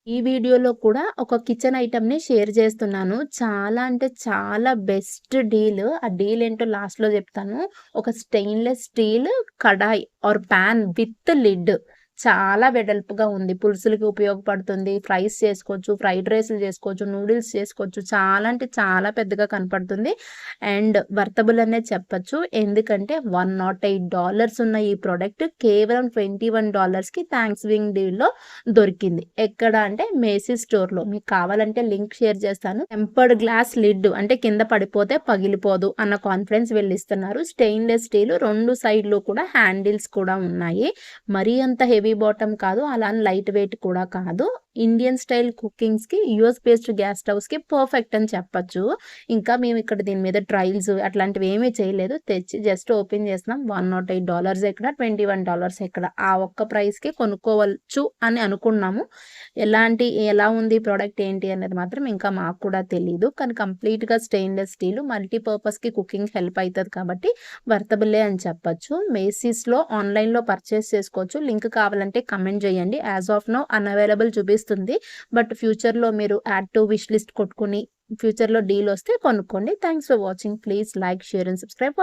ఈ వీడియోలో కూడా ఒక కిచెన్ ఐటెమ్‌ని షేర్ చేస్తున్నాను. చాలా అంటే చాలా బెస్ట్ డీల్. ఆ డీల్ ఏంటో లాస్ట్‌లో చెప్తాను. ఒక స్టెయిన్‌లెస్ స్టీల్ కడాయి ఆర్ పాన్ విత్ లిడ్. చాలా వెడల్పుగా ఉంది. పులుసులకి ఉపయోగపడుతుంది. ఫ్రైస్ చేసుకోవచ్చు, ఫ్రైడ్ రైస్‌లు చేసుకోవచ్చు, నూడిల్స్ చేసుకోవచ్చు. చాలా అంటే చాలా పెద్దగా కనపడుతుంది. అండ్ వర్తబుల్ అనే చెప్పొచ్చు. ఎందుకంటే $108 ఉన్న ఈ ప్రొడక్ట్ కేవలం $21కి థాంక్స్‌గివింగ్ డీల్‌లో దొరికింది. ఎక్కడ అంటే మేసీ స్టోర్‌లో. మీకు కావాలంటే లింక్ షేర్ చేస్తాను. టెంపర్డ్ గ్లాస్ లిడ్ అంటే కింద పడిపోతే పగిలిపోదు అన్న కాన్ఫిడెన్స్ వీళ్ళిస్తున్నారు. స్టెయిన్‌లెస్ స్టీల్ 2 సైడ్‌లు కూడా హ్యాండిల్స్ కూడా ఉన్నాయి. మరీ అంత హెవీ బాటమ్ కాదు. అలా అని లైట్ వెయిట్ కూడా కాదు. ఇండియన్ స్టైల్ కుకింగ్స్‌కి యూఎస్ బేస్డ్ గ్యాస్ స్టవ్స్‌కి పర్ఫెక్ట్ అని చెప్పొచ్చు. ఇంకా మేము ఇక్కడ దీని మీద ట్రయల్స్ అట్లాంటివి ఏమీ చేయలేదు. తెచ్చి జస్ట్ ఓపెన్ చేసినాం. $108 ఎక్కడ, $21 ఎక్కడ. ఆ ఒక్క ప్రైస్‌కి కొనుక్కోవచ్చు అని అనుకున్నాము. ఎలా ఉంది ప్రొడక్ట్ ఏంటి అనేది మాత్రం ఇంకా మాకు కూడా తెలీదు. కానీ కంప్లీట్‌గా స్టెయిన్‌లెస్ స్టీల్ మల్టీ పర్పస్‌కి కుకింగ్ హెల్ప్ అయితది కాబట్టి వర్తబులే అని చెప్పొచ్చు. మేసీస్‌లో ఆన్‌లైన్‌లో పర్చేస్ చేసుకోవచ్చు. లింక్ కావాలంటే కమెంట్ చేయండి. యాస్ ఆఫ్ నౌ అన్‌అవైలబుల్ చూపిస్తుంది. బట్ ఫ్యూచర్‌లో మీరు యాడ్ టు విష్ లిస్ట్ కొట్టుకొని ఫ్యూచర్‌లో డీల్ వస్తే కొనుక్కోండి. Thanks for watching. Please like, share and subscribe.